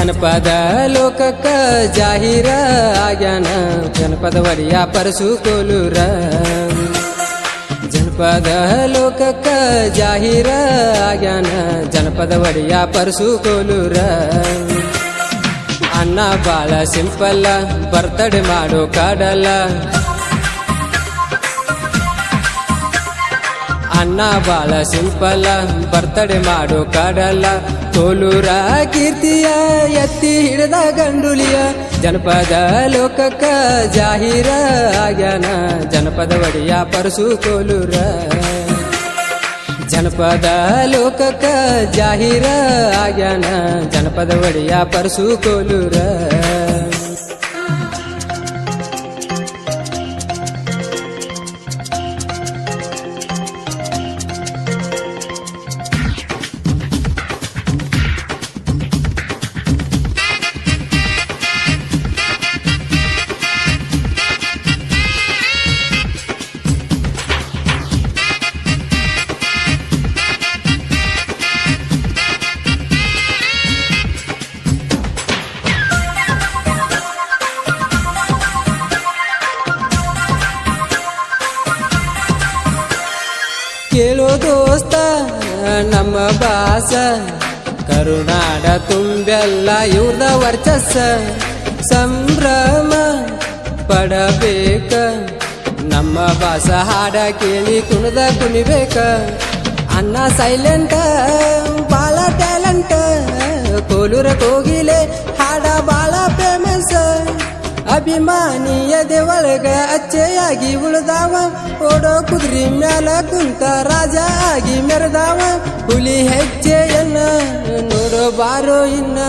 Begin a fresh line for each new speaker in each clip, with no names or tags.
ಜನಪದ ಲೋಕಕ್ಕ ಜಾಹೀರ ಆಗ್ಯಾನ ಜನಪದ ಒಡೆಯ ಪರಸು ಕೋಲೂರ ಜನಪದ ಲೋಕಕ್ಕ ಜಾಹೀರ ಆಗ್ಯಾನ ಜನಪದ ಒಡೆಯ ಪರಸು ಕೋಲೂರ ಅಣ್ಣ ಬಾಳ ಸಿಂಪಲ್ ಬರ್ತಡೆ ಮಾಡೋ ಕಾಡಲ್ಲ ಅಣ್ಣ ಬಾಳ ಸಿಂಪಲ್ ಬರ್ತಡೆ ಮಾಡೋ ಕಾಡಲ್ಲ ಕೋಲೂರ ಕೀರ್ತಿಯ ಎತ್ತಿ ಹಿಡಿದ ಗಂಡುಲಿಯ ಜನಪದ ಲೋಕಕ್ಕ ಜಾಹೀರ ಆಗ್ಯಾನ ಜನಪದ ಒಡೆಯ ಪರಸು ಕೋಲೂರ ಜನಪದ ಲೋಕಕ್ಕ ಜಾಹೀರ ಆಗ್ಯಾನ ಜನಪದ ಒಡೆಯ ಪರಸು ಕೋಲೂರ ಕೇಳೋ ದೋಸ್ತ ನಮ್ಮ ಬಾಸ ಕರುನಾಡ ತುಂಬೆಲ್ಲ ಇವ್ರದ ವರ್ಚಸ್ಸ ಸಂಭ್ರಮ ಪಡಬೇಕ ನಮ್ಮ ಬಾಸ ಹಾಡ ಕೇಳಿ ಕುಣದ ಕುಣಿಬೇಕ ಅಣ್ಣ ಸೈಲೆಂಟ ಬಾಳ ಟ್ಯಾಲೆಂಟ್ ಕೋಲೂರ ಕೋಗಿಲೆ ಹಾಡ ಬಾಳ ಫೇಮಸ್ ಅಭಿಮಾನಿಯದೆ ಒಳಗ ಅಚ್ಚೆಯಾಗಿ ಉಳಿದಾವ ಓಡೋ ಕುದುರೆ ಮ್ಯಾಲ ಕುಂತ ರಾಜ ಆಗಿ ಮೆರೆದಾವ ಹುಲಿ ಹೆಜ್ಜೆಯನ್ನ ನೋಡೋ ಬಾರೋ ಇನ್ನ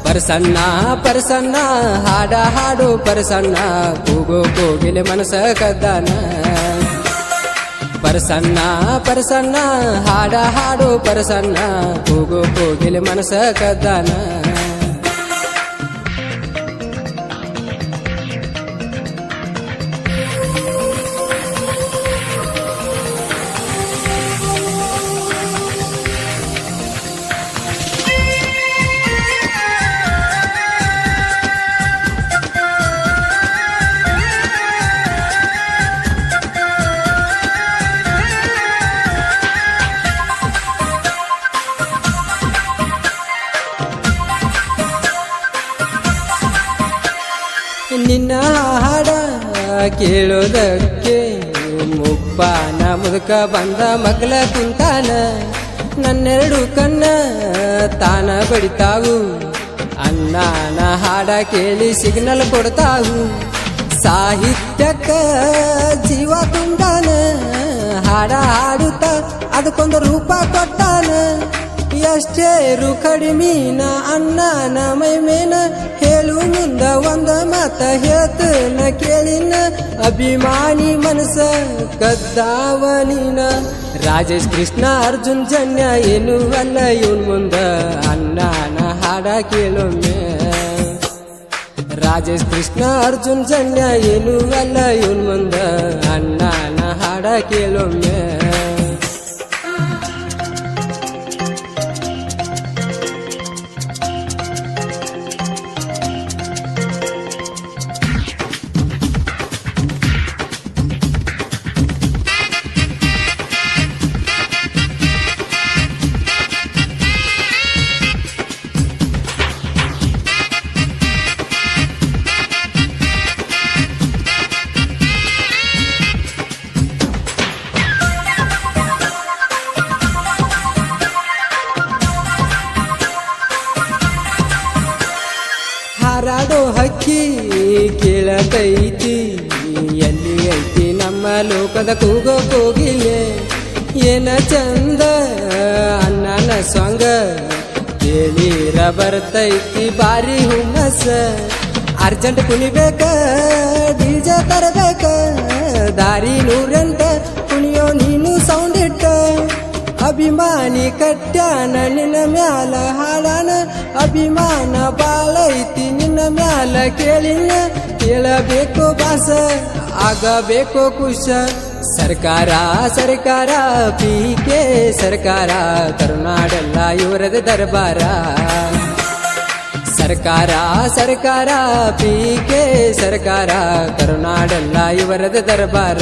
ಪರ್ಸನ್ನ ಪರ್ಸನ್ನ ಹಾಡ ಹಾಡು ಪರ್ಸನ್ನ ಕೂಗೋ ಕೋಗಿಲೆ ಮನಸ ಕದ್ದಾನ ಪರ್ಸನ್ನ ಪರ್ಸನ್ನ ಹಾಡ ಹಾಡು ಪರ್ಸನ್ನ ಕೂಗೋ ಕೋಗಿಲೆ ಮನಸ ಕದ್ದಾನ ನಿನ್ನ ಹಾಡ ಕೇಳೋದಕ್ಕೆ ಮುಪ್ಪಾನ ಮುದುಕ ಬಂದ ಮಗ್ಲ ಕುಂತಾನ ನನ್ನೆರಡು ಕಣ್ಣ ತಾನ ಬಡಿತಾವು ಅಣ್ಣನ ಹಾಡ ಕೇಳಿ ಸಿಗ್ನಲ್ ಕೊಡ್ತಾವು ಸಾಹಿತ್ಯಕ್ಕ ಜೀವ ತುಂಟಾನ ಹಾಡ ಹಾಡುತ್ತ ಅದಕ್ಕೊಂದು ರೂಪ ಕೊಟ್ಟಾನ ಎಷ್ಟೇರು ಕಡಿಮೀನ ಅಣ್ಣನ ಮೈಮೇನ ಹೇಳು ಮುಂದ ಒಂದ ಮಾತ ಹೇಳ್ತನ ಕೇಳಿನ ಅಭಿಮಾನಿ ಮನಸ ಕದ್ದಾವನಿನ ರಾಜೇಶ್ ಕೃಷ್ಣ ಅರ್ಜುನ್ ಜನ್ಯ ಏನು ಅಲ್ಲ ಇವನ್ ಮುಂದ ಅಣ್ಣನ ಹಾಡ ಕೇಳೊಮ್ಮೆ ರಾಜೇಶ್ ಕೃಷ್ಣ ಅರ್ಜುನ್ ಜನ್ಯ ಏನು ಅಲ್ಲ ಇವನ್ ಮುಂದ ಅಣ್ಣನ ಹಾಡ ಕೇಳೊಮ್ಮೆ ಹಾರಾಡೋ ಹಕ್ಕಿ ಕೇಳತೈತಿ ಎಲ್ಲಿ ಐತಿ ನಮ್ಮ ಲೋಕದ ಕೂಗೋ ಕೋಗಿಲೆ ಏನ ಚಂದ ಅಣ್ಣನ ಸ್ವಂಗ ಕೇಳಿರ ಬರ್ತೈತಿ ಬಾರಿ ಹುಮ್ಮಸ ಅರ್ಜೆಂಟ್ ಕುಣಿಬೇಕ ಡಿಜೆ ತರಬೇಕ ದಾರಿ ನೂರೆಂಟ ಕುಣಿಯೋ ನೀನು ಸೌಂಡ್ ಇಟ್ಟ ಅಭಿಮಾನಿ ಕಟ್ಯಾನ ನಿನ್ನ ಮ್ಯಾಲ ಹಾಡಾನ ಅಭಿಮಾನ ಬಾಳೈತಿ ನಿನ್ನ ಮ್ಯಾಲ ಕೇಳಿನ ಕೇಳಬೇಕು ಬಾಸ ಆಗಬೇಕು ಖುಷ ಸರ್ಕಾರ ಸರ್ಕಾರ ಪೀಕೆ ಸರ್ಕಾರ ಕರುನಾಡೆಲ್ಲ ಇವರದ ದರ್ಬಾರ ಸರ್ಕಾರ ಸರ್ಕಾರ ಪೀಕೆ ಸರ್ಕಾರ ಕರುನಾಡೆಲ್ಲ ಇವರದ ದರ್ಬಾರ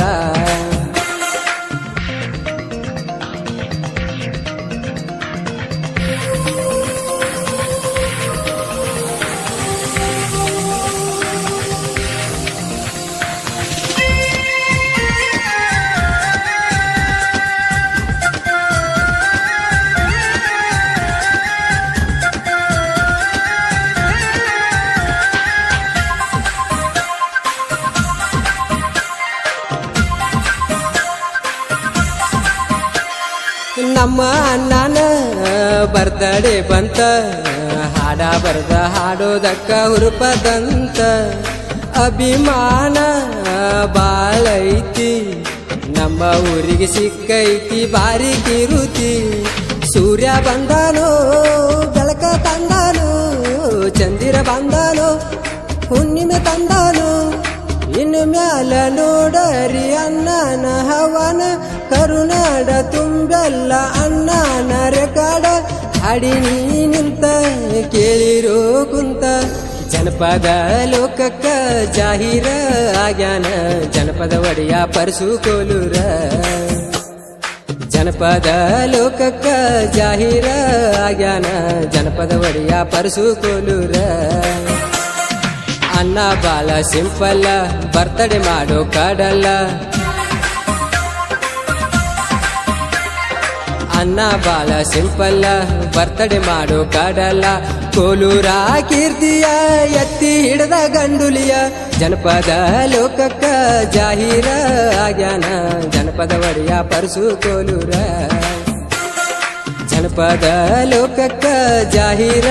ನಮ್ಮ ಅಣ್ಣನ ಬರ್ತಡೆ ಬಂತ ಹಾಡ ಬರ್ದ ಹಾಡೋದಕ್ಕ ಹುರುಪದಂತ ಅಭಿಮಾನ ಬಾಳೈತಿ ನಮ್ಮ ಊರಿಗೆ ಸಿಕ್ಕೈತಿ ಬಾರಿ ಕಿರುತಿ ಸೂರ್ಯ ಬಂದಾನೋ ಬೆಳಕ ತಂದಾನೋ ಚಂದಿರ ಬಂದಾನೋ ಹುಣ್ಣಿಮೆ ತಂದಾನೋ ಇನ್ನು ಮ್ಯಾಲ ನೋಡರಿ ಅಣ್ಣನ ಹವನ ಕರುನಾಡ ತುಂಬೆಲ್ಲ ಅಣ್ಣನ ರೆಕಾರ್ಡ ಹಾಡಿ ನೀ ನಿಂತ ಕೇಳಿರೋ ಕುಂತ ಜನಪದ ಲೋಕಕ್ಕ ಜಾಹೀರ ಆಗ್ಯಾನ ಜನಪದ ಒಡೆಯ ಪರಸು ಕೋಲೂರ ಜನಪದ ಲೋಕಕ್ಕ ಜಾಹೀರ ಆಗ್ಯಾನ ಜನಪದ ಒಡೆಯ ಪರಸು ಕೋಲೂರ ಅನ್ನ ಬಾಳ ಸಿಂಪಲ್ ಬರ್ತಡೆ ಮಾಡೋ ಕಡಲ್ಲ ಅನ್ನ ಬಾಳ ಸಿಂಪಲ್ ಬರ್ತಡೆ ಮಾಡೋ ಕಡಲ್ಲ ಕೋಲೂರ ಕೀರ್ತಿಯ ಎತ್ತಿ ಹಿಡದ ಗಂಡುಲಿಯ ಜನಪದ ಲೋಕಕ್ಕ ಜಾಹೀರ ಆಗ್ಯಾನ ಜನಪದ ಒಡೆಯ ಪರಸು ಕೋಲೂರ ಜನಪದ ಲೋಕಕ್ಕ ಜಾಹೀರ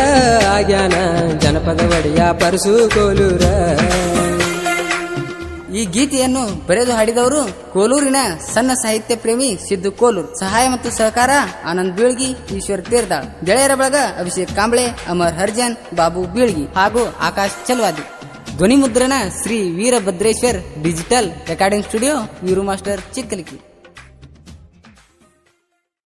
ಆಗ್ಯಾನ ಜನಪದ ಒಡೆಯ ಪರಸು ಕೋಲೂರ
ಈ ಗೀತೆಯನ್ನು ಬರೆದು ಹಾಡಿದವರು ಕೋಲೂರಿನ ಸಣ್ಣ ಸಾಹಿತ್ಯ ಪ್ರೇಮಿ ಸಿದ್ದು ಕೋಲೂರ್ ಸಹಾಯ ಮತ್ತು ಸಹಕಾರ ಆನಂದ್ ಬೀಳ್ಗಿ ಈಶ್ವರ್ ತೇರ್ದಾಳ್ ಗೆಳೆಯರ ಬಳಗ ಅಭಿಷೇಕ್ ಕಾಂಬ್ಳೆ ಅಮರ್ ಹರ್ಜನ್ ಬಾಬು ಬೀಳ್ಗಿ ಹಾಗೂ ಆಕಾಶ್ ಚಲ್ವಾದಿ ಧ್ವನಿ ಮುದ್ರಣ Shri Veerabhadreshwar digital recording studio Veeru master ಚಿಕ್ಕಲಿಕಿ